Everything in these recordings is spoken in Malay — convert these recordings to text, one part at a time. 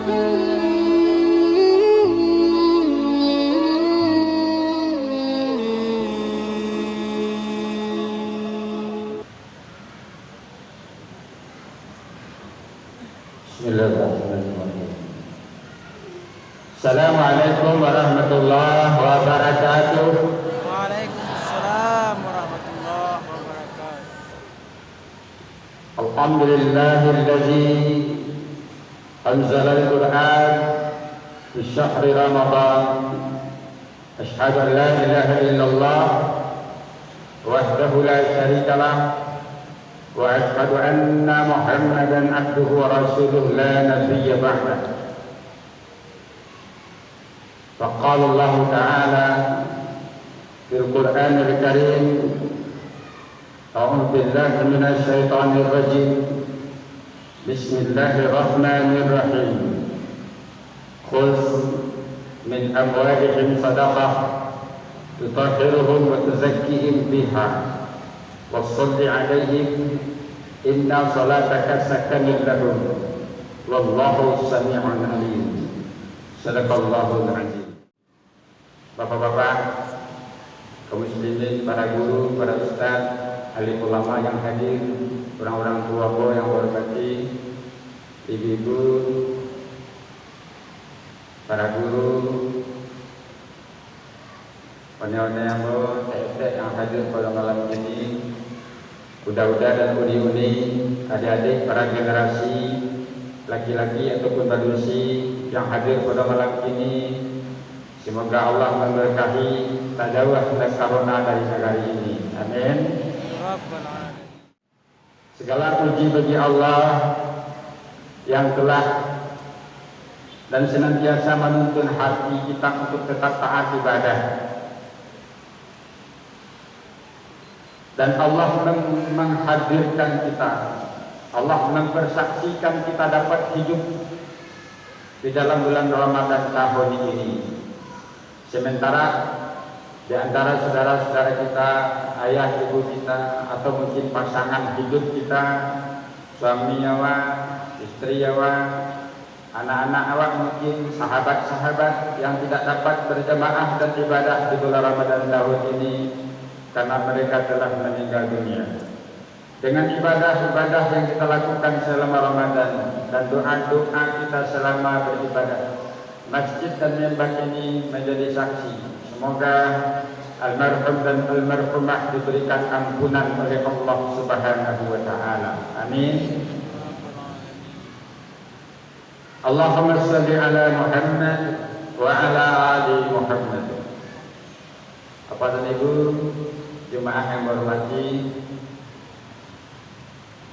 Bismillahirrahmanirrahim. Assalamualaikum warahmatullahi wabarakatuh. Waalaikumsalam warahmatullahi wabarakatuh. Alhamdulillahillazi anzala al-Qur'an fi syahri Ramadan. Asyhadu an la ilaha illallah wahdahu la syarika lah wa asyhadu anna Muhammadan abduhu wa rasuluhu la nabiyya ba'dah. فقال الله تعالى في القرآن الكريم أعوذ بالله من الشيطان الرجيم بسم الله الرحمن الرحيم خذ من أموالهم صدقة تطهرهم وتزكيهم بها وصل عليهم إن صلاتك سكن لهم والله سميع عليم صدق الله العظيم. Bapak-bapak, kaum muslimin, para guru, para ustaz, alim ulama yang hadir, orang-orang tua yang hormati, ibu-ibu, para guru, penyonya yang yang hadir pada malam ini, uda-uda dan uni-uni, adik-adik, para generasi laki-laki ataupun badusi yang hadir pada malam ini. Semoga Allah memberkahi tajawah dan karuna dari negeri ini. Amin. Segala puji bagi Allah yang telah dan senantiasa menuntun hati kita untuk tetap taat ibadah. Dan Allah menghadirkan kita, Allah mempersaksikan kita dapat hidup di dalam bulan Ramadan tahun ini. Sementara di antara saudara-saudara kita, ayah ibu kita, atau mungkin pasangan hidup kita, suami awak, istri awak, anak-anak awak, mungkin sahabat-sahabat yang tidak dapat berjamaah dan ibadah di bulan Ramadan tahun ini karena mereka telah meninggal dunia. Dengan ibadah-ibadah yang kita lakukan selama Ramadan dan doa-doa kita selama beribadah, masjid dan mimbar ini menjadi saksi. Semoga almarhum dan almarhumah diberikan ampunan oleh Allah Subhanahu wa taala. Amin. Allahumma shalli ala Muhammad wa ala ali Muhammad. Bapak dan Ibu jemaah yang berhormati,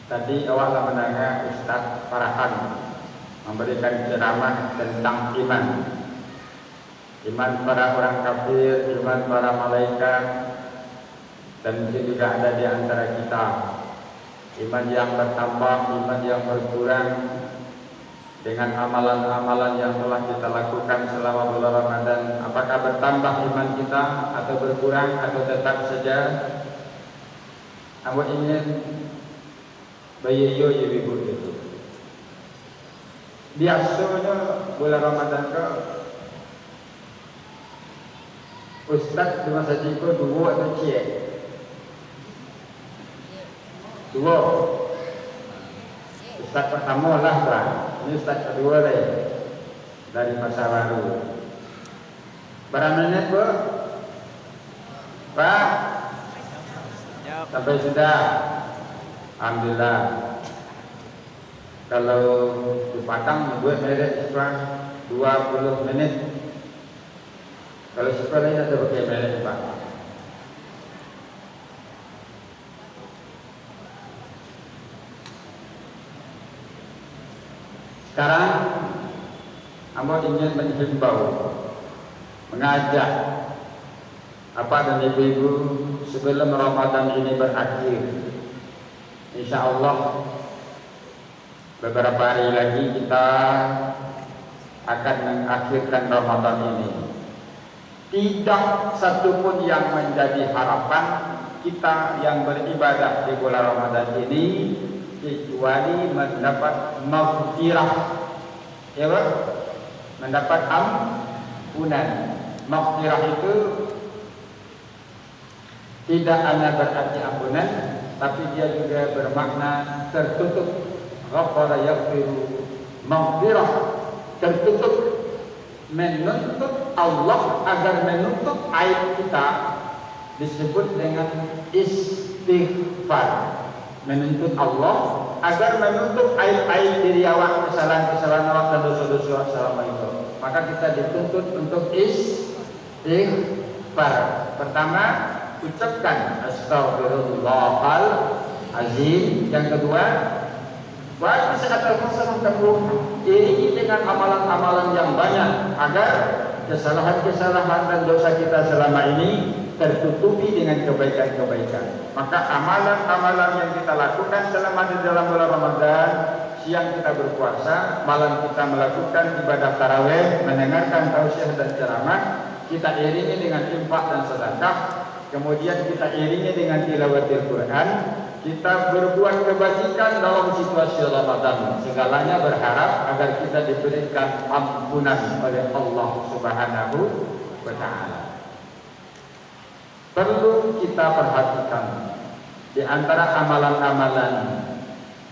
tadi awal mendengar Ustaz Farhan memberikan ceramah tentang iman. Iman para orang kafir, iman para malaikat, dan mungkin juga ada di antara kita iman yang bertambah, iman yang berkurang dengan amalan-amalan yang telah kita lakukan selama bulan Ramadan. Apakah bertambah iman kita atau berkurang atau tetap saja? Aku ingin bayiyo ibu itu. Biasanya bulan Ramadan ke Ustaz di masa itu dua atau cik? Dua. Ustaz pertama lah bang. Ini Ustaz kedua lah dari masa baru. Berapa menit bu? Pak? Sampai sudah. Alhamdulillah. Kalau di Padang buat merek sekitar 20 menit. Kalau sekolah ini ada berapa menit Pak? Sekarang Amba ingin menghimbau, mengajak Bapak dan Ibu-ibu sebelum Ramadan ini berakhir. Insya Allah beberapa hari lagi kita akan mengakhirkan Ramadan ini. Tidak satupun yang menjadi harapan kita yang beribadah di bulan Ramadan ini kecuali mendapat maghfirah Ya, Pak? Mendapat ampunan. Maghfirah itu tidak hanya berarti ampunan, tapi dia juga bermakna tertutup. Ghafara yaghfiru, maghfirah, tertutup, menuntut Allah agar menutup aib kita, disebut dengan istighfar. Menuntut Allah agar menutup aib-aib diri awak, kesalahan-kesalahan awak dan dosa-dosa awak selama itu. Maka kita dituntut untuk istighfar. Pertama, ucapkan astaghfirullahalazim. Yang kedua, buat kesehatan iringi dengan amalan-amalan yang banyak agar kesalahan-kesalahan dan dosa kita selama ini tertutupi dengan kebaikan-kebaikan. Maka amalan-amalan yang kita lakukan selama di dalam bulan Ramadan, siang kita berpuasa, malam kita melakukan ibadah tarawih, mendengarkan tausiah dan ceramah, kita iringi dengan infak dan sedekah, kemudian kita iringi dengan tilawatil Quran, kita berbuat kebajikan dalam situasi Ramadan. Segalanya berharap agar kita diberikan ampunan oleh Allah Subhanahu wa Ta'ala. Perlu kita perhatikan di antara amalan-amalan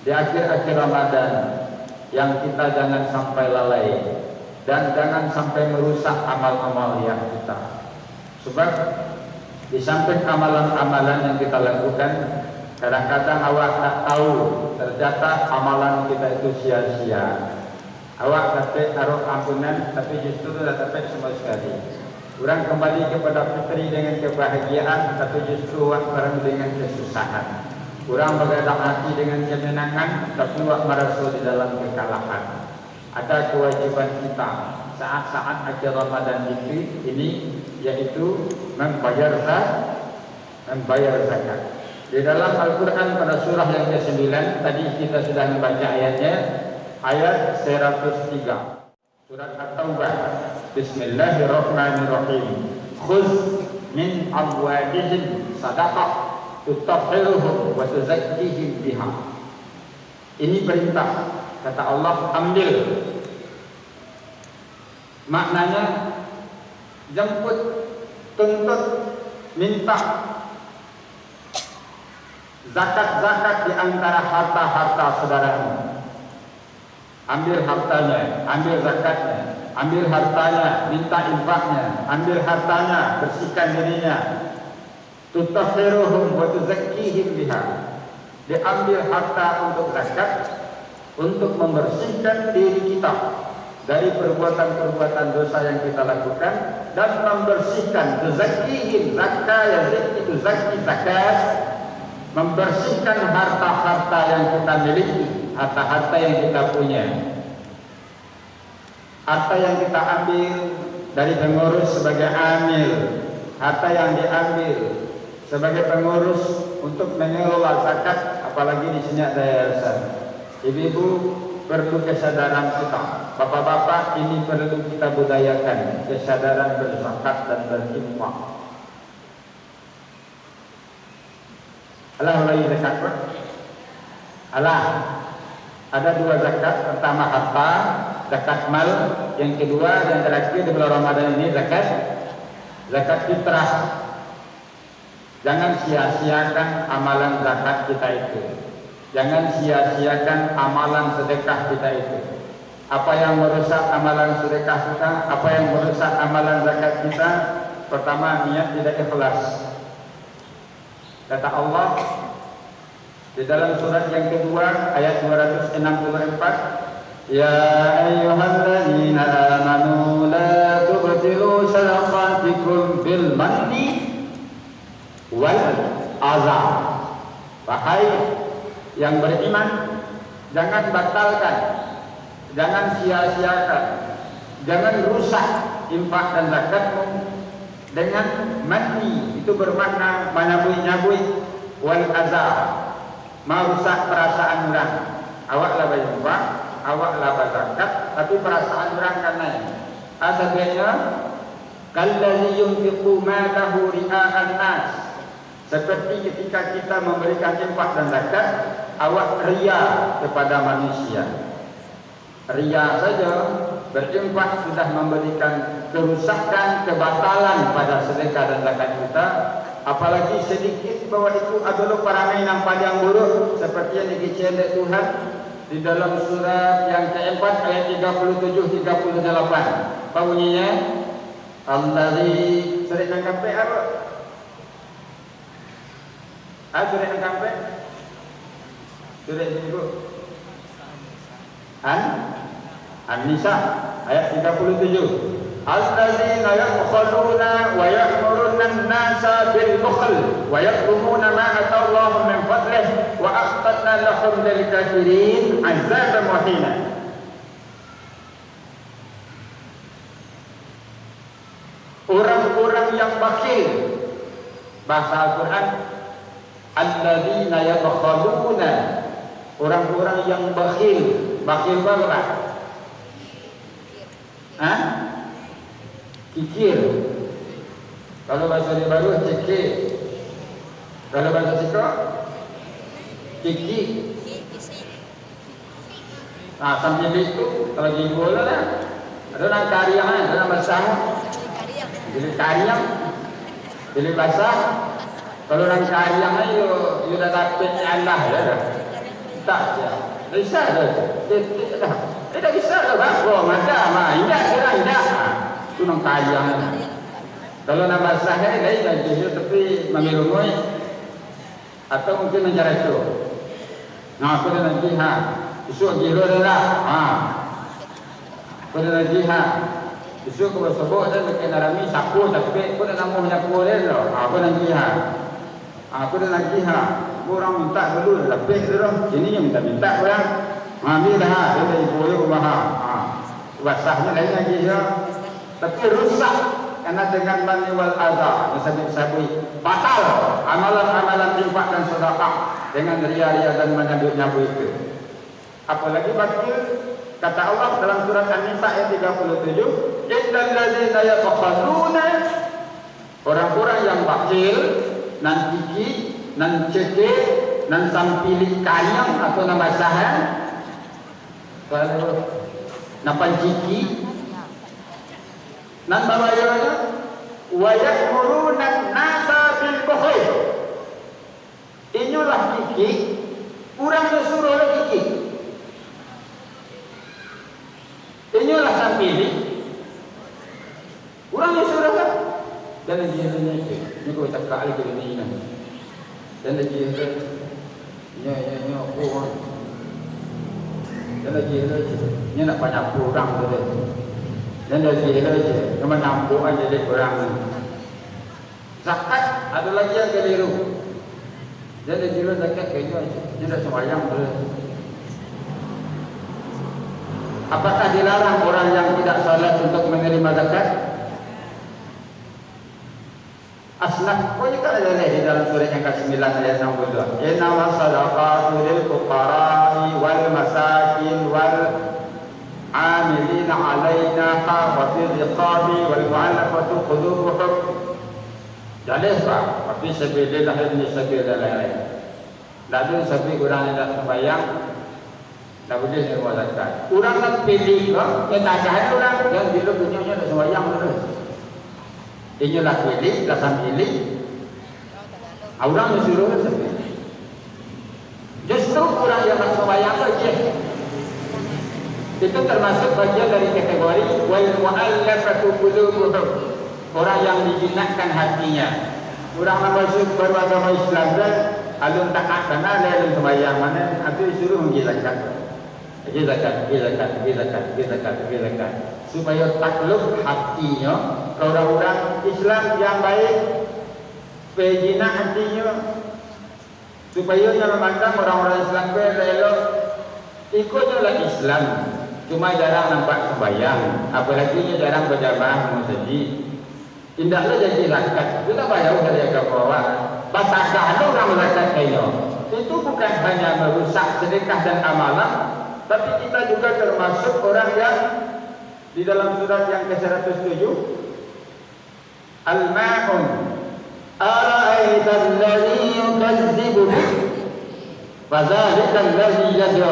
di akhir-akhir Ramadan yang kita jangan sampai lalai dan jangan sampai merusak amal-amal yang kita. Sebab di samping amalan-amalan yang kita lakukan, kadang-kadang awak tak tahu ternyata amalan kita itu sia-sia. Awak dapat taruh ampunan, tapi justru tak dapat sama sekali. Orang kembali kepada fitri dengan kebahagiaan, tapi justru awak barang dengan kesusahan. Orang bergerak hati dengan kemenangan, tapi awak merasa di dalam kekalahan. Ada kewajiban kita saat-saat akhir Ramadan ini yaitu membayar zakat. Di dalam Al-Quran pada surah yang ke-9, tadi kita sudah membaca ayatnya, ayat 103. Surat At-Taubah. Bismillahirrahmanirrahim. Khudh min amwalihim sadaqah tutahhiruhum wa tuzakkihim biha. Ini perintah, kata Allah, ambil. Maknanya jemput, tuntut, minta zakat-zakat di antara harta-harta saudaramu. Ambil hartanya, ambil zakatnya, ambil hartanya, minta infaknya, ambil hartanya, bersihkan dirinya. Tutahhiruhum wa tuzakkihim biha. Diambil harta untuk zakat, untuk membersihkan diri kita dari perbuatan-perbuatan dosa yang kita lakukan, dan membersihkan tuzakkihim, zakat yang itu zakat, membersihkan harta-harta yang kita miliki, harta-harta yang kita punya, harta yang kita ambil dari pengurus sebagai amil, harta yang diambil sebagai pengurus untuk mengelola zakat, apalagi di sini ada yayasan. Ibu-ibu perlu kesadaran kita, bapak-bapak ini perlu kita budayakan kesadaran berzakat dan berinfak. Allah mulai zakat, Pak. Allah. Ada dua zakat, pertama harta, zakat mal, yang kedua yang terakhir di bulan Ramadan ini zakat fitrah. Jangan sia-siakan amalan zakat kita itu. Jangan sia-siakan amalan sedekah kita itu. Apa yang merusak amalan sedekah kita, apa yang merusak amalan zakat kita? Pertama, niat tidak ikhlas. Kata Allah di dalam surat yang kedua ayat 264, ya ayyuhalladzina amanu la tubtilu sadaqatikum bil manni wal adha. Wahai yang beriman, jangan batalkan, jangan sia-siakan, jangan rusak infak dan zakatmu dengan manni, itu bermakna menyabui-nyabui, wal adha, merusak perasaan orang. Awaklah berinfak, awaklah berzakat, tapi perasaan orang kan naik. Asalnya kalladzi yunfiqu malahu ria'an nas. Seperti ketika kita memberikan infak dan zakat, awak ria kepada manusia. Ria saja berinfak sudah memberikan kerusakan, kebatalan pada sedekah dan zakat kita. Apalagi sedikit bahwa itu adalah perangai yang paling buruk seperti yang dikecilkan Tuhan di dalam surat yang keempat ayat 37-38. Apa bunyinya? Allazi surat yang keempat apa? Surat yang keempat? Surat itu An-Nisa ayat 37. Allazina yabkhuluna wa ya'muruna an-nasa bil bukhl wa yaktumuna ma atallahu min fadlihi wa aqtadna lahum lil kafirin azaban muhina. Orang-orang yang bakhil, bahasa Al-Quran, allazina yabkhuluna, orang-orang yang bakhil. Bakhil apa? Kikir. Kalau bahasa dia baru cekik. Kalau bahasa Sika kiki. Sambil itu kalau di bola lah. Ada orang kariang, ada orang basah. Jadi kariang, jadi basah. Kalau orang kariang itu dah dapat Allah ya. Tak ya. Bisa dah. Tidak bisa dah. Bapak macam indah kira indah. Itu orang kariang. Kalau nama sahih lain lagi tapi mengelumui atau mungkin mencari itu. Nah, aku dah nanti besok gila dah. Aku dah nanti besok aku bersebut dan bikin narami sapu tapi aku dah nama menyapu dah. Aku nanti aku dah nanti orang minta dulu lebih dulu. Ini yang minta orang. Ambil dah dia ibu rumah. Basahnya lain lagi ya. Tapi rusak karena dengan mani wal adha sabit-sabit batal amalan-amalan infak dan sedekah dengan ria-ria dan menyabut-nyabut itu. Apalagi bakhil, kata Allah dalam surat An-Nisa ayat 37, innal ladzina yabkhuluna, orang-orang yang bakhil nan kiki nan cekik nan sampili kayang atau nama sahan kalau napan ciki nan babayanya wa ya'muruna an-nasa bil bukhl. Inilah kiki, kurang disuruh oleh kiki. Inilah sampili, kurang disuruh kan? Dan dia itu, ni kau tak kali ke ini kan? Dan dia itu, nya aku, dan dia itu, nya nak banyak orang tu. Dan dari dia cuma nampuk aja dia kurang. Zakat ada lagi yang keliru. Jadi dia zakat kayaknya dia dah sembahyang boleh. Apakah dilarang orang yang tidak salat untuk menerima zakat? Asnaf pun juga ada di dalam surat yang ke-9 ayat 62. Inna sadaqatu lil fuqara'i wal masakin wal عاملين علينا وفي الرقاب والمؤلفة قلوبهم jalih pak tapi sabilillah ini sabilillah lain lalu sabi orang yang tak sembahyang tak boleh nerima zakat. Orang nak pilih ke tak orang yang bila punyanya tak sembahyang terus inilah pilih tak pilih orang disuruh sabi justru orang yang tak sembahyang saja itu termasuk bagian dari kategori wal mu'allafatu qulubuhum, orang yang dijinakkan hatinya. Orang masuk baru agama Islam dan alun taat karena lain sembahyang mana itu disuruh pergi zakat. Zakat supaya takluk hatinya ke orang-orang Islam yang baik, pejinak hatinya supaya memandang orang-orang Islam elok ikutlah Islam. Cuma jarang nampak sembahyang, apalagi jarang berjamaah masjid. Indahlah jadi zakat. Kita bayar dari agama. Basahkan orang zakat kaya. Itu bukan hanya merusak sedekah dan amalan, tapi kita juga termasuk orang yang di dalam surat yang ke-107 Al-Ma'un ara'aita alladhi yukadzibu bih fadzalika alladhi yad'u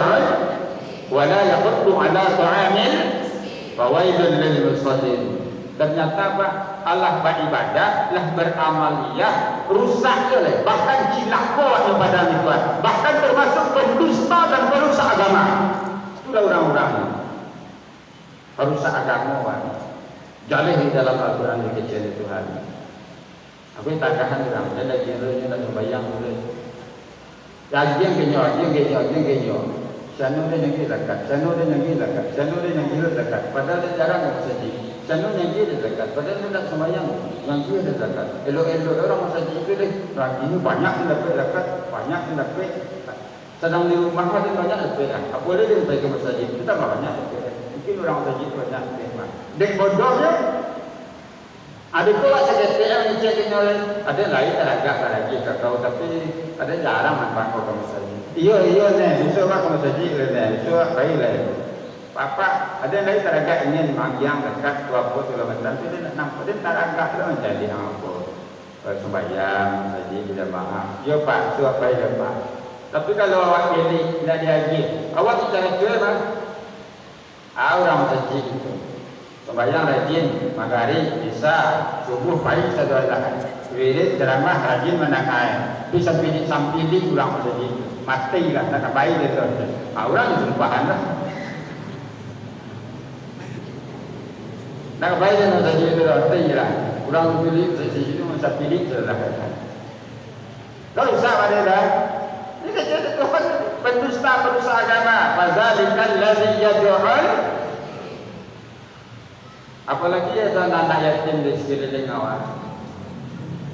wa la yahuddu ala ta'amil fawailul lil musallin. Ternyata apa? Allah beribadah, lah beramaliyah, rusak oleh bahkan cilaka kepada Tuhan, bahkan termasuk pendusta dan perusak agama. Itulah orang-orang perusak agama. Jalih di dalam Al-Quran dikecil Tuhan. Aku takahan orang, dia lagi nak sembahyang boleh. Yang genyo. Sanu dia yang zakat, sanu dia yang zakat, sanu dia yang zakat. Padahal dia jarang bersedih. Sanu yang zakat, padahal dia nak sembahyang. Yang dia ada zakat. Elok-elok orang bersedih itu deh. Ini banyak yang dapat zakat, banyak yang dapat. Sedang di rumah dia banyak dapat. Apa boleh dia pergi ke masjid? Kita banyak dapat. Mungkin orang masjid banyak dapat. Dek bodohnya. Ada pula SDM cek ada lain teragak lagi kakau tapi ada jarang manfaat kau kamu saja. Iya nih, besok kamu saja nih, besok baik lah. Papa ada lain teragak ingin magiang dekat 20 km tapi dia nak nampak dia teragak tu menjadi apa? Sembahyang saja tidak maaf. Yo pak, suap baik ya pak. Tapi kalau awak pilih tidak dihaji, awak cara jual mah? Orang saja itu. Sembahyang rajin, maghrib bisa, subuh pagi satu adalah wirid ceramah rajin menangai, bisa pilih sampili kurang jadi mati lah, tak baik dia tu. Orang jumpahan lah. Nak baik dia nak jadi tu mati lah. Kurang pilih jadi itu masa pilih jelah. Kalau usah ada dah. Ini kerja Tuhan pendusta agama. Fazalikal ladzi yad'ul. Apalagi ada anak yatim di sekeliling awak.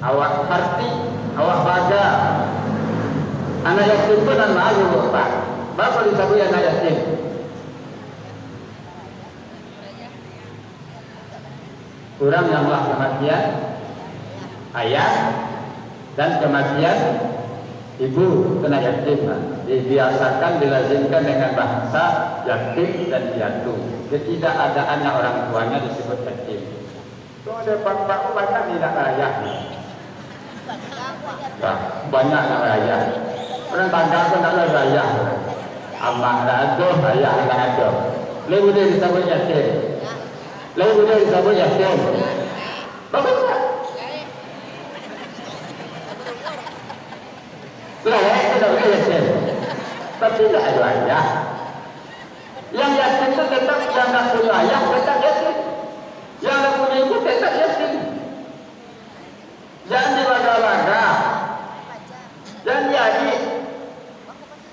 Awak harti, awak baga. Anak yatim pun dan malu Pak. Berapa disebut anak yatim? Orang yang telah kematian ayah dan kematian ibu kena yatim. Dibiasakan dilazimkan dengan bahasa yatim dan piatu. Tidak ada anak orang tuanya disebut yatim. Itu ada bapak banyak tidak ayah. Banyak nak ayah. Orang tangga pun tak ada ayah. Amak tak ada, ayah tak ada. Lalu dia disebut yatim. Lalu dia disebut yatim. Bapak tak? Tidak boleh yatim. Tapi tidak ada ayah. Yang yatim itu tetap yang tak punya ayah tetap yatim. Yang tak punya ibu tetap yatim. Jangan dibaga-baga. Jangan diadik.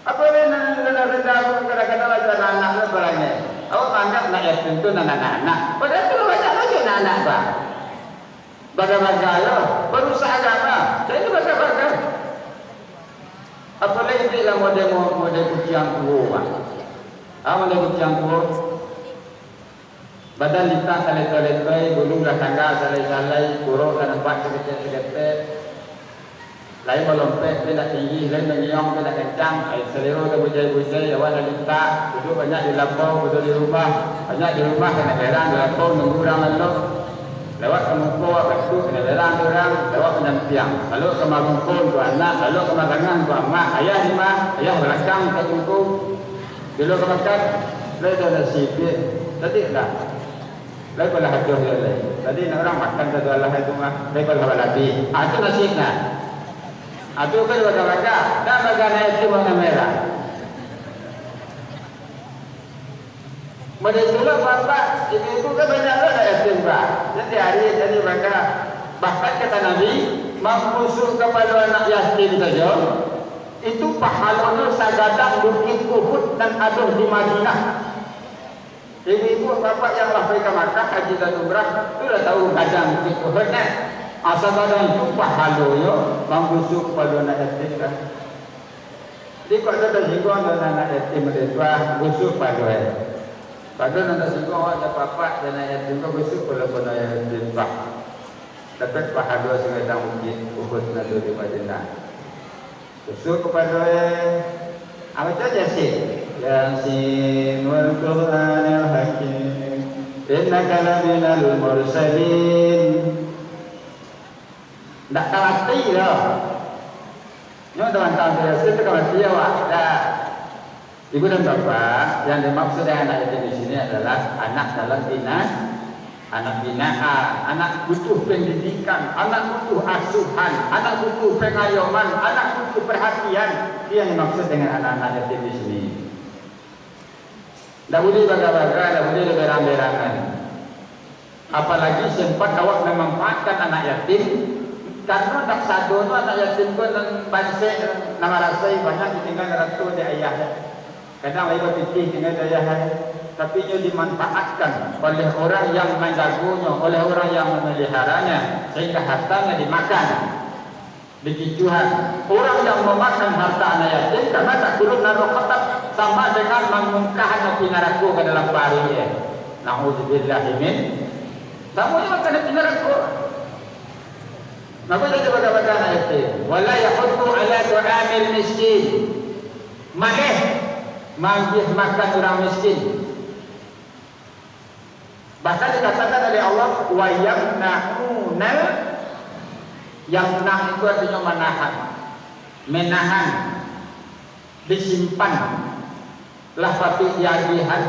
Apa yang rendah-rendah kadang-kadang ajar anak lebarnya. Awak anggap nak yatim itu anak-anak. Padahal itu banyak lagi anak-anak pak. Baga-baga ya. Berusaha agama. Saya itu baga-baga. Apalagi bila model kucing tua. Model kucing tua. Badan litak salai-salai, bulung dah tangga salai-salai, kuruk dan nampak sekecil-sekecil. Lain melompet, dia nak tinggi, lain mengiong, dia nak kencang. Selero dia bujai-bujai, awak dah litak. Duduk banyak di lampau, duduk di rumah. Banyak di rumah kena berang, di lampau, nunggu orang lalu. Lewat ke muka, betul, kena berang di orang. Lewat penyampiang. Lalu ke marungkul, tu anak. Lalu ke magangan, tu amak. Ayah ni mah, ayah belakang, ke tungku. Dulu ke makan, lain dah sipit. Tadi tak? Lain pula haduh dia lain. Tadi nak orang makan satu Allah itu mah. Lain pula baladi. Itu nasibnya. Itu kan baga-baga. Dan baga naik itu warna merah. Mereka itulah bapak. Ibu kan banyak lah yatim pak. Jadi hari jadi baga. Bahkan kata Nabi, membusuh kepada anak yatim saja. Itu pahalanya sagadang bukit Uhud dan aduh di Madinah. Ibu-ibu bapak yang lah pergi ke Makkah haji dan umrah itu dah tahu kadang bukit Uhud kan. Asal kadang itu pahalanya membusuk kepada anak yatim kan. Jadi kalau ada singgung dengan anak yatim mereka busuk pada padahal nak singgung ada bapak dan anak yatim kau busuk pada anak yatim pak. Dapat pahala sagadang bukit Uhud dan aduh di Madinah. Busuk kepada apa saja sih? Yasin wal Qur'anil Hakim innaka laminal mursalin. Tak mati dah. Nyo teman-teman Yasin tak mati awak dah. Ibu dan bapak, yang dimaksud dengan anak yatim di sini adalah anak dalam anak binaan, anak butuh pendidikan, anak butuh asuhan, anak butuh pengayoman, anak butuh perhatian. Itu yang dimaksud dengan anak-anak yatim di sini. Tidak boleh baga-baga, tidak boleh berang-berangan. Apalagi sempat awak memanfaatkan anak yatim, karena tak sado anak yatim pun banyak nama rasai banyak ditinggal ratu di ayah. Kadang lagi berpikir tinggal di ayah, tapi ia dimanfaatkan oleh orang yang menjagunya, oleh orang yang memeliharanya, sehingga hartanya dimakan, dikicuhan. Orang yang memakan harta anak yatim karena tak turun naruh kotak sama dengan mengungkahkan api neraka ke dalam parinya. Na'udzubillah min. Sama yang makan api neraka. Maka jadi baga-baga anak yatim. Wala yahuddu ala tu'amil miskin. Malih manggih makan orang miskin. Bahkan dikatakan oleh Allah wa yamna'unal, yamna' itu artinya menahan, menahan, disimpan. Lah tapi yagihan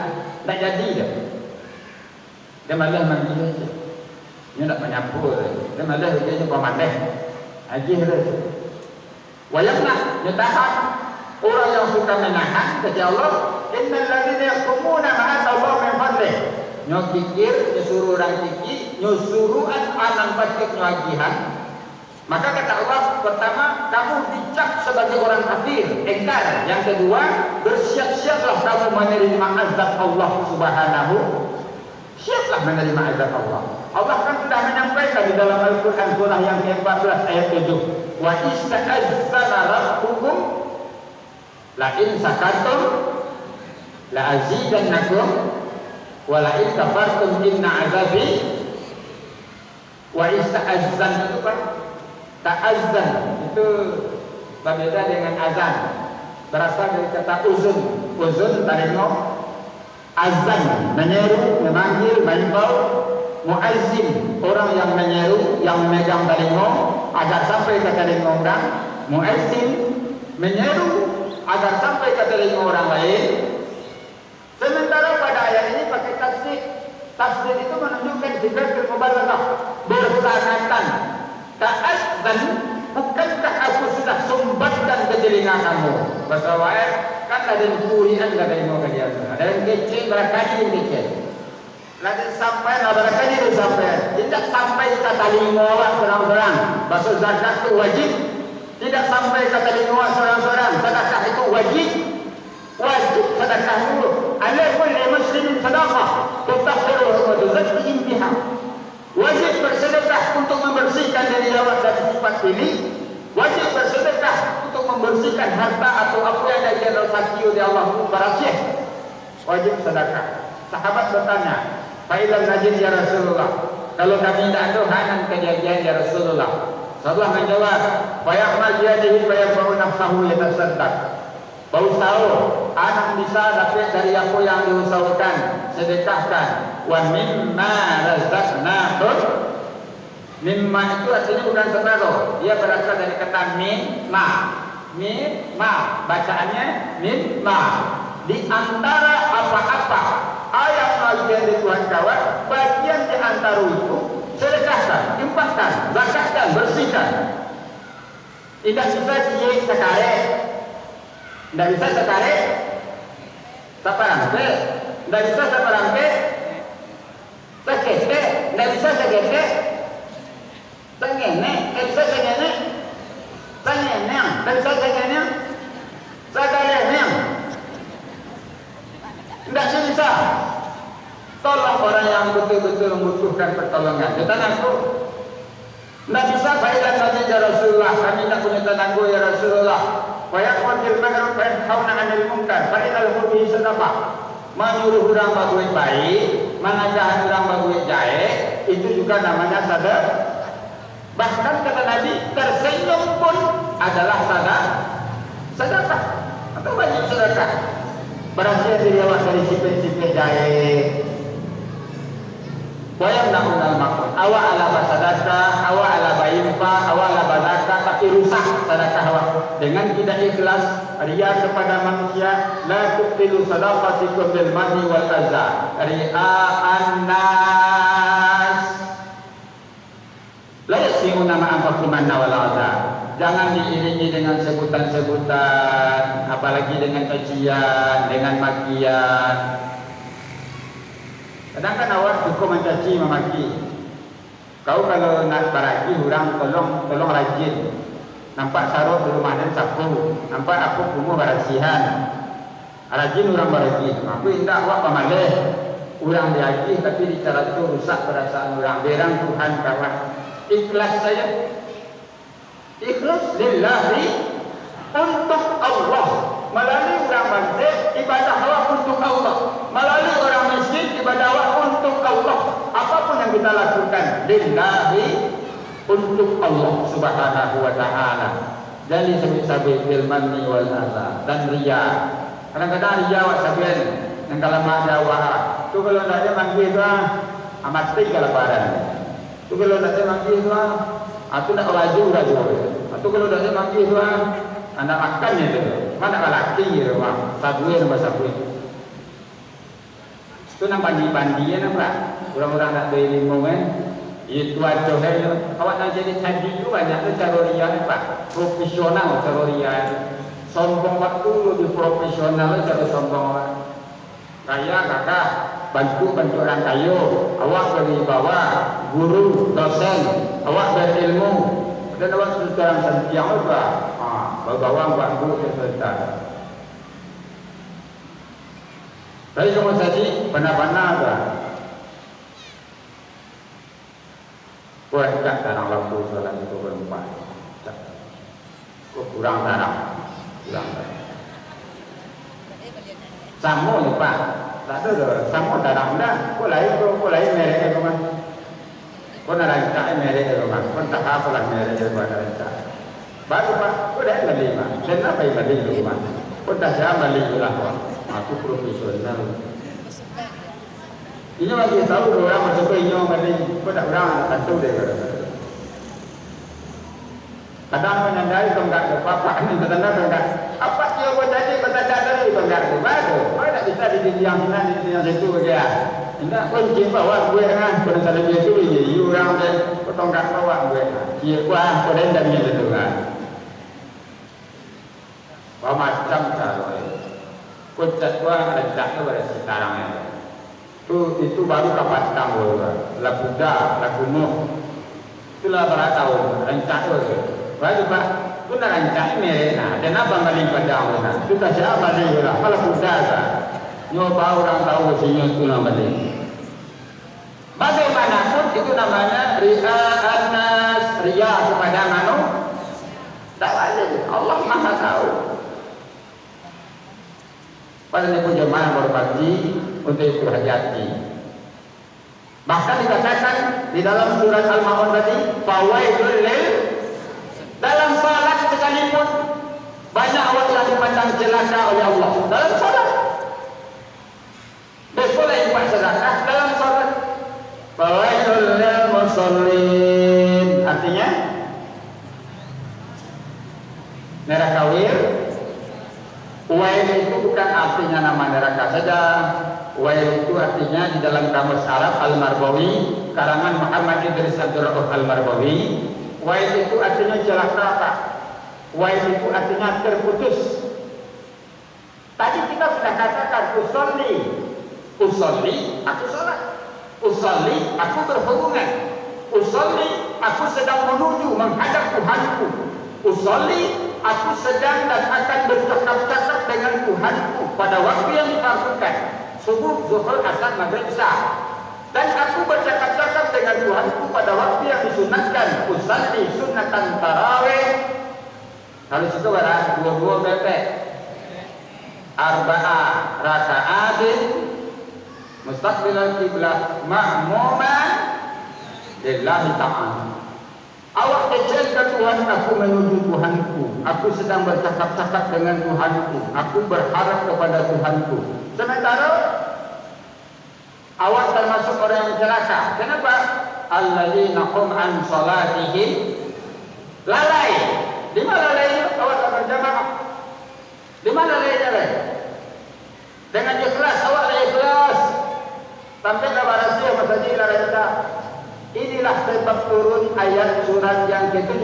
tak jadi dah. Dia malah manggil saja. Dia tak menyapu. Dia malah dia pemandai. Agih dah. Wa yamna' dia tahan. Orang yang suka menahan kata Allah, innal ladzina yaqumuna ma'atallah min fadlih. Nyo kikir, nyuruh orang kiki, nyuruh anak patik nyagihan. Maka kata Allah, pertama, kamu dicap sebagai orang kafir, engkar. Yang kedua, bersiap-siaplah kamu menerima azab Allah Subhanahu. Siaplah menerima azab Allah. Allah kan sudah menyampaikan di dalam Al-Quran surah yang ke-14 ayat 7. Wa ista'azzana rabbukum la in sakartum la azidannakum wa la in kafartum inna azabi. Wa ista'azzan itu kan ta'azzan itu berbeda dengan azan, berasal dari kata uzun. Uzun taringo, azan menyeru, memanggil, mengimbau. Muazzin orang yang menyeru, yang memegang taringo agar sampai ke taringo orang. Muazzin menyeru agar sampai ke telinga orang lain. Sementara pada ayat ini pakai tasdid. Tasdid itu menunjukkan sifatul mubalaghah, bersanatan. Ta'azzan, bukankah aku sudah sumbatkan ke telinga kamu? Bahasa ayat kan ada yang kurian ada yang mau kalian. Ada yang kecil, barangkali yang kecil. Lalu sampai, barangkali dia sampai. Tidak sampai ke telinga orang seorang-seorang. Bahasa zakat itu wajib. Tidak sampai kata lingkungan seorang-seorang. Sedekah itu wajib. Wajib sedekah dulu. Ala kulli muslimin sedekah tutahhiruhu wa tuzakkihim biha. Wajib bersedekah untuk membersihkan diri awak dari sifat ini. Wajib bersedekah untuk membersihkan harta atau apa yang ada di dalam hati oleh Allah Subhanahu. Wajib sedekah. Sahabat bertanya, "Failan najid ya Rasulullah?" Kalau kami tidak ada hanan kejadian ya Rasulullah. Allah menjawab, "Fayaqmal biyadihi fayaqba'u nafsahu yatasaddaq." Berusaha, anak bisa dapat dari apa yang diusahakan, sedekahkan. Wa mimma razaqnahum. Mimma itu artinya bukan separuh. Dia berasal dari kata mimma. Mimma, bacaannya mimma. Di antara apa-apa ayat bagian di Tuhan kawan, bagian di antara itu sedekahkan, infakkan, zakatkan, bersihkan. Tidak bisa dia sekarang, tidak bisa sekarang, separampe, tidak bisa separampe, sekete, tidak bisa sekete, sengene, tidak bisa sengene, sengeneng, tidak bisa sengeneng, segaleneng, tidak bisa. Tolong orang yang betul-betul membutuhkan pertolongan. Kita aku tidak bisa baikkan saja ya Rasulullah. Kami tidak punya tanangku ya Rasulullah. Wayakun bil ma'ruf wa yanhauna 'anil munkar. Fa innal hudi sedekah. Menyuruh orang berbuat baik, mengajar orang berbuat jahat, itu juga namanya sedekah. Bahkan kata Nabi, tersenyum pun adalah sedekah. Atau banyak sedekah. Berhasil diriwayat dari sifat-sifat jahat. Wayang nak undang makhluk. Awak ala basadaka, awak ala bayimpa, awak ala bazaka, tapi rusak sedekah awak dengan tidak ikhlas. riya kepada manusia, la tubtilu sadaqatikum bil manni wal adza. Ria'an nas. La yasmi'una ma anfaqtum manna wal adza. Jangan diiringi dengan sebutan-sebutan, apalagi dengan cacian, dengan makian. Kadang-kadang awak cukup mencaci memaki. Kau kalau nak baraki orang tolong rajin. Nampak sarung di rumah dan sapu. Nampak aku kumuh barasihan. Rajin orang baraki. Aku indah awak pamaleh. Orang dihaji tapi bicara itu rusak perasaan orang. Berang Tuhan kawan. Ikhlas saya. Ikhlas lillahi untuk Allah. Melalui orang mandir ibadah awak untuk Allah. Melalui orang miskin ibadah awak untuk Allah. Apapun yang kita lakukan lillahi untuk Allah Subhanahu wa taala. Jadi sabit-sabit bil manni wal adza dan riya. Kadang-kadang riya awak sabian yang kalau mak Jawa. Tu kalau nak dia manggil tu mati kalau badan. Tu kalau nak dia manggil tu aku nak laju. Tu kalau nak dia manggil tu anak makannya tu. Mana lelaki dia orang. Sabuin sama sabuin. Tu nak bandi-bandi nampak. Orang-orang nak beli ilmu kan. Itu aja saya. Awak nak jadi candi tu banyak tu cara riya nampak. Profesional cara riya. Sombong waktu lebih profesional cara sombong orang. Kaya kakak bantu orang kayu. Awak beri bawa guru, dosen. Awak berilmu. Dan awak sekarang sentiang apa? Bawa buat guru keserta. Tapi kamu tadi benar-benar tak? Buat tak darang waktu solat itu berempat. Kurang darang. Sama lupa. Tak ada sama darang dah. Kau lain merek ke rumah. Kau nak rancak merek ke rumah. Kau tak apa lah merek ke rumah rancak. Baru pak, kau dah beli mah. Dan apa yang beli ke rumah? Kau tak siapa beli lah. Aku profesional. Ini bagi tahu orang masuk ke inyo beli. Kau tak orang satu deh. Kadang menyandai tonggak bapak ni tanda tonggak. Apa dia buat jadi bertanda dari tonggak tu baru. Kau tak bisa di yang sana di yang situ begitu. Indah kunci bawa gue kan. Kau tak ada tu je. You orang deh. Kau tonggak bawa gue. Dia kuah kau dah dah tu kan. Macam cara. Kau cat kuah ada cat tu pada sekarang ni. Itu baru kapas tambul. Lagu dah, lagu nuh. Itulah berapa tahun rancak tu. Baru pak, tu nak rancak ni. Nah, kenapa maling pada orang? Tu tak siapa maling lah. Kalau sudah tak, nyoba orang tahu sini tu nama maling. Bagaimanapun itu namanya ria'an nas, riya kepada manusia. Tak wajib. Allah Maha tahu. Pada ni pun jemaah berbagi untuk itu hati-hati. Bahkan dikatakan di dalam surat Al-Ma'un tadi, fawaidul lil, dalam salat sekalipun banyak awak yang dipandang celaka oleh Allah. Dalam salat boleh buat sedekah dalam salat. Fawaidul lil musallin, artinya neraka wir. Wail itu bukan artinya nama neraka saja. Wail itu artinya di dalam kamus Arab Al-Marbawi, karangan Muhammad Idris Abdul Rauf Al-Marbawi. Wail itu artinya celaka. Wail itu artinya terputus. Tadi kita sudah katakan usolli, aku salat. Usolli, aku berhubungan. Usolli, aku sedang menuju menghadap Tuhanku. Usolli, aku sedang dan akan bercakap-cakap dengan Tuhanku pada waktu yang difardukan, subuh, zuhur, asar, maghrib, isya. Dan aku bercakap-cakap dengan Tuhanku pada waktu yang disunatkan. Usalli sunatan tarawih. Kalau situ ada dua bebek. Arba'ah raka'atin mustaqbilal qiblah ma'muman lillahi ta'ala. Awak kecilkan Tuhan, aku menuju Tuhanku. Aku sedang bercakap-cakap dengan Tuhanku. Aku berharap kepada Tuhanku. Sementara awak termasuk orang yang celaka. Kenapa? Alladzina hum an salatihim lalai. Di mana lalai? Awak tak berjamaah. Di mana leh? Dengan ikhlas, awak ikhlas. Sampai kabar rahasia Mas Haji Larenta. Inilah sebab turun ayat surat yang ke-7.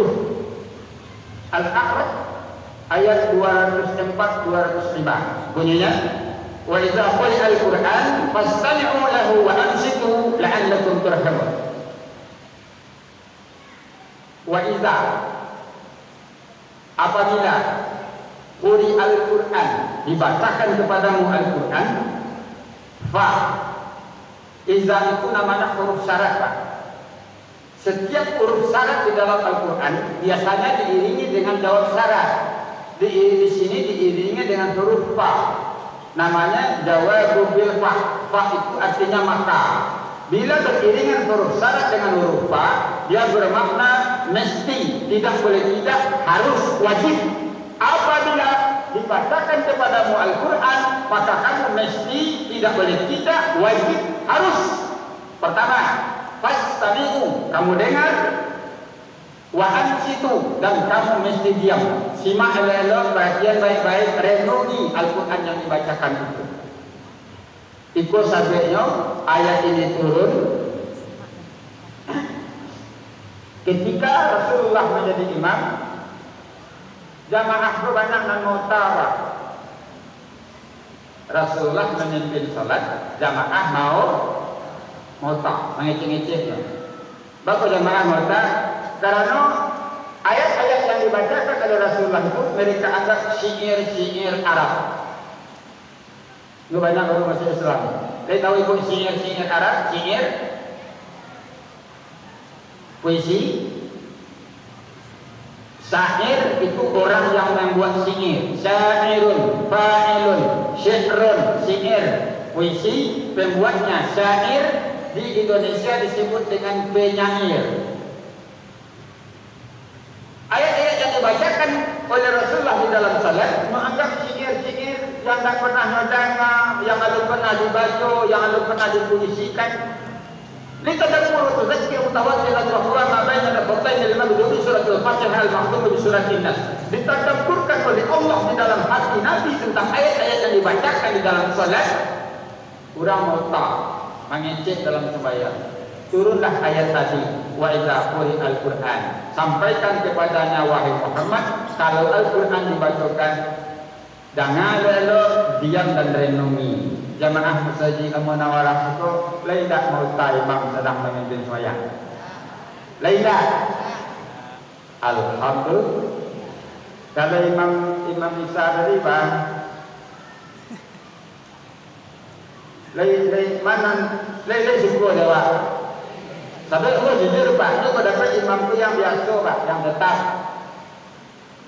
Al-A'raf ayat 204-205. Bunyinya, wa idza quri'a al-Qur'an fastami'u lahu wa ansitu la'allakum turhamun. Wa idza, apabila quri'a al-Qur'an, dibacakan kepadamu Al-Qur'an, fa, iza itu namanya huruf syarat, Pak. Setiap huruf syarat di dalam Al-Quran biasanya diiringi dengan jawab syarat. Di sini diiringi dengan huruf fa. Namanya jawab bil fa. Fa itu artinya maka. Bila beriringan huruf syarat dengan huruf fa, dia bermakna mesti, tidak boleh tidak, harus, wajib. Apabila dibacakan kepadamu Al-Quran, maka kamu mesti, tidak boleh tidak, wajib, harus. Pertama, fastami'u, kamu dengar, wa ansitu, dan kamu mesti diam. Simak elok, perhatian baik-baik, renungi Al-Quran yang dibacakan itu. Ikut sabenya ayat ini turun ketika Rasulullah menjadi imam. Jamaah itu banyak yang mau tawa. Rasulullah memimpin salat, jamaah mau tak mengeceh-ngecehnya. Bapak jamaah mau tak, karena ayat-ayat yang dibacakan oleh Rasulullah itu mereka anggap syair-syair Arab. Itu banyak orang masuk Islam. Saya tahu ibu syair-syair Arab, syair, puisi. Syair itu orang yang membuat syair. Syairun, fa'ilun, syi'run, syair. Puisi, pembuatnya syair. Di Indonesia disebut dengan penyair. Ayat-ayat yang dibacakan oleh Rasulullah di dalam salat menganggap syair-syair yang tak pernah mendengar, yang belum pernah dibaca, yang belum pernah dipuisikan. Litadabbaru tadhkir mutawassilan wa huwa ma baina al-fatain al-maghdub surat al-Fatihah al-makhdum bi surat An-Nas. Ditadabburkan oleh Allah di dalam hati Nabi tentang ayat-ayat yang dibacakan di dalam salat. Kurang mau tak mengecek dalam sembahyang. Turunlah ayat tadi, wa idza quri'a al-Qur'an. Sampaikan kepadanya wahai Muhammad, kalau Al-Qur'an dibacakan, jangan lalu diam dan renungi. Jamaah Masjid Al-Munawarah itu tidak mau tahu imam sedang memimpin sembahyang. Tidak. Alhamdulillah. Kalau Imam Isa tadi bang, mana syukur dia pak. Tapi aku jujur pak, itu dapat imam itu yang biasa pak, yang tetap.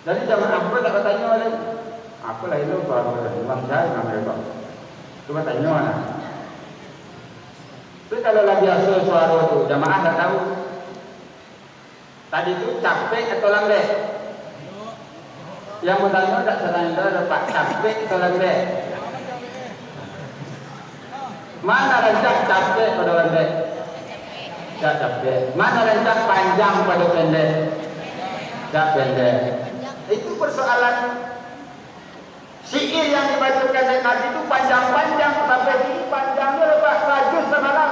Jadi jamaah aku tak bertanya oleh, aku lah itu baru imam saya namanya pak. Coba tanya mana. Tapi kalau lah biasa suara itu, jamaah tak tahu. Tadi itu capek atau lambat? Yang bertanya tak sedang Pak, capek atau lambat? Mana rancak capek pada lambat? Tak capek. Mana rancak panjang pada pendek? Tak pendek. Itu persoalan. Syair yang dibacakan Nabi itu panjang-panjang, sampai ini panjangnya lepas rajus semalam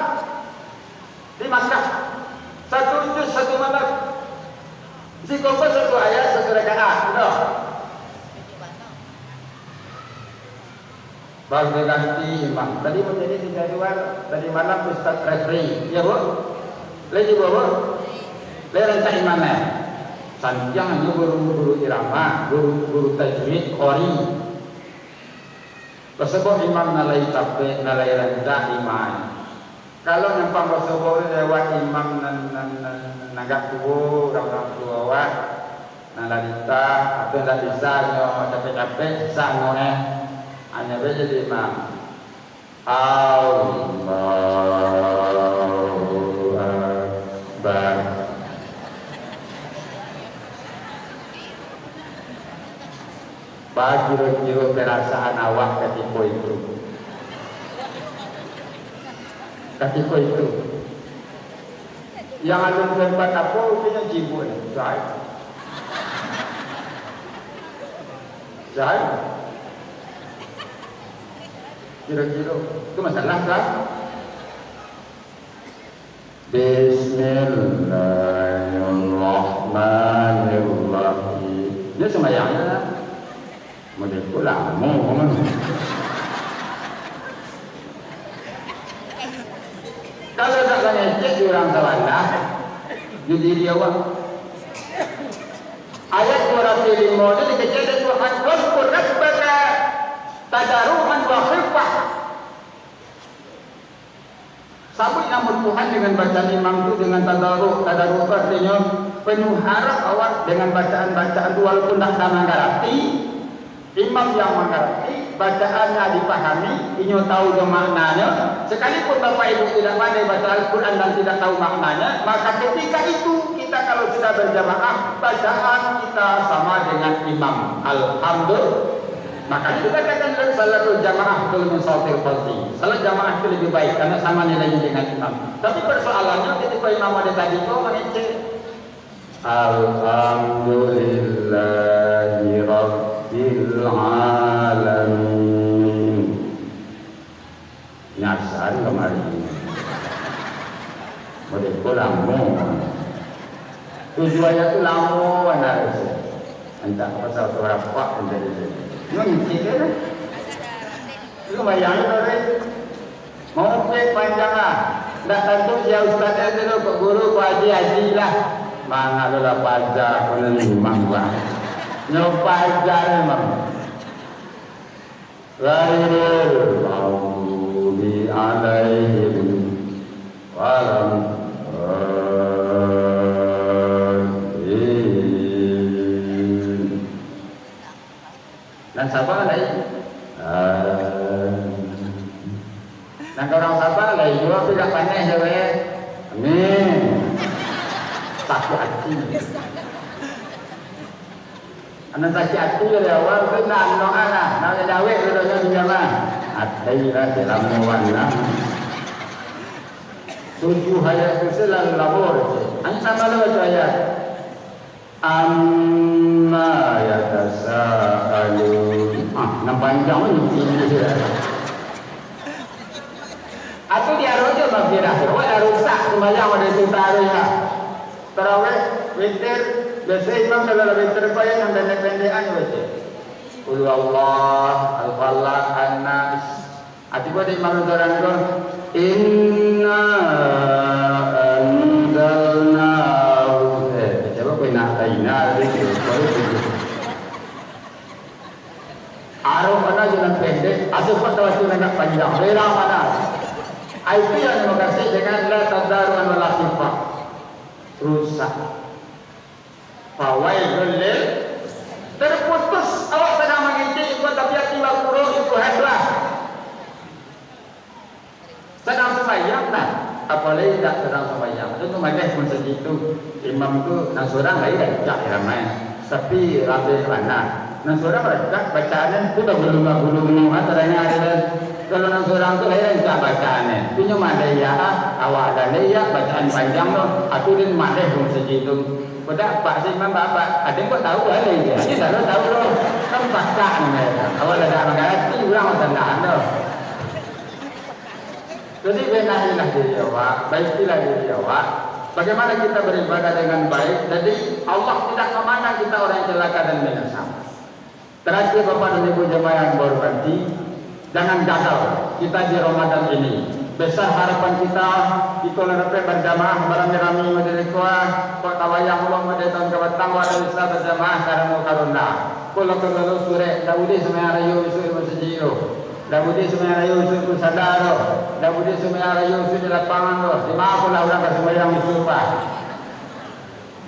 di Makkah. Satu juz satu malam. Si koko satu ayat satu rakaat. Sudah. Baru ganti imam. Tadi menjadi jadwal tadi malam Ustaz Refri. Ya bu? Lagi bu? Lagi rancang imamnya. Sanjang hanya guru-guru irama, guru-guru tajwid, qori. Tersebut imam nalai capek, nalai rendah iman. Kalau nampak tersebut lewat imam nanggap tua, orang tua awak, nalalita, apa yang tak bisa, capek-capek, sang hanya jadi imam. Allahu Akbar. Bagi kira perasaan awak ketika itu. Ketika itu. Yang ada tempat apa, punya jiwa ni. Zahid. Kira-kira itu masalah kan? Bismillahirrahmanirrahim. Dia sembahyangnya model pulang mau. Kalau tak ngecek orang salah, jadi dia awak. Ayat 205 itu dikecek Tuhan waskur rabbaka tadaruhan wa khifah. Sabut nama Tuhan dengan bacaan imam itu dengan tadaruk artinya penuh harap awak dengan bacaan-bacaan walaupun tak sama ngerti, imam yang mengerti, bacaannya dipahami, inyo tahu je maknanya. Sekalipun Bapak Ibu tidak pandai baca Al-Quran dan tidak tahu maknanya, maka ketika itu kita kalau sudah berjamaah, bacaan kita sama dengan imam. Alhamdulillah. Maka kita katakan salatul jamaah itu sautil fadli. Salat jamaah itu lebih baik karena sama nilainya dengan imam. Tapi persoalannya ketika imam ada tadi itu mengecek Alhamdulillahi Rabbil Alamin. Nyasar kemarin boleh pulang tujuannya itu lama harus entah pasal berapa menjadi mungkin kan itu bayangin orang mau panjang lah tak tentu ya ustaz itu ke guru ke haji lah mana adalah pajak memang buah nyopajar memang ghairil maghdubi alaihim walam dan sabar lagi dan orang sabar lagi juga tidak pandai sahaja amin sakit hati anak sakit hati dari awal kena doa lah nak dawet doanya juga mah hati lah dalam warna 7 ayat itu selalu labor antam malu ayat amma yatasaalun panjang ini dia atau dia rojo maghfirah wa rusak sembahyang ada tutarnya tarawih witir biasa imam kalau witir payah yang pendek-pendekan baca qul Allah al-falaq an-nas atiba di imam orang itu inna anzalnahu coba kau nak taina itu Aruf mana jalan pendek, asal pada waktu nak panjang. Bera mana? Itu yang makasih dengan la tadaruan wala khifah. Rusak. Fawailul lil terputus awak sedang mengintip ikut tapi tiba kurung itu headlah. Sedang sembahyang tak? Apalagi tak sedang sembahyang. Itu macam pun segitu. Imam itu nang seorang lain tak ramai. Tapi ramai mana? Nang seorang baca bacaannya itu dah gulung-gulung antaranya ada kalau nang seorang tu lain tak bacaannya. Punya mana ya awak ada ya bacaan panjang tu. Aku din mana pun segitu. Pada Pak Imam Bapak ada kau tahu ada dia. Dia dah tahu loh. Kan baca ni. Awak ada mengerti orang macam tu. Jadi benahilah diri awak, baikilah diri awak. Bagaimana kita beribadah dengan baik. Jadi Allah tidak memandang kita orang yang celaka dan binasa. Terakhir Bapak dan Ibu jemaah yang berhormati, jangan gagal kita di Ramadan ini. Besar harapan kita lepas berjamaah beramai-ramai majelikwa, kota wayang Allah madaitan kebatang wa bisa berjamaah karena karunda. Kalau kalau sore Daudi semaya rayu isu masjid. Daudi semaya rayu isu sadaro. Daudi semaya rayu isu di lapangan lo. Di mana pula orang bersembahyang isu pak.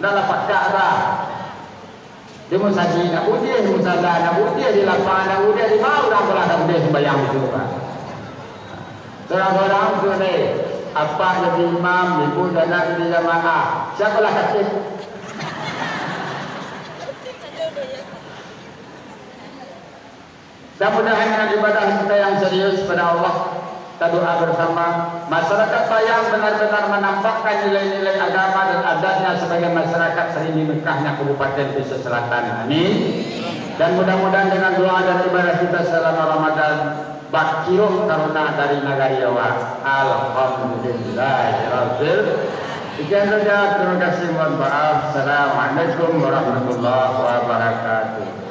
Dalam pakara. Di musajid, nak udia di musala, nak udia di lapangan, nak udia di mana orang pula nak udia sembahyang itu pak. Orang-orang sudah apa jadi imam, ibu dan anak di jamaah. Siapalah khatib? Mudah-mudahan dengan ibadah kita yang serius pada Allah, kita doa bersama. Masyarakat Bayang benar-benar menampakkan nilai-nilai agama dan adatnya sebagai masyarakat serini Mekahnya Kabupaten Pesisir Selatan. Amin. Dan mudah-mudahan dengan doa dan ibadah kita selama Ramadan, Bakiro karena dari Nagariawa. Alhamdulillahirabbil. Sekian saja, terima kasih, mohon maaf. Assalamualaikum warahmatullahi wabarakatuh.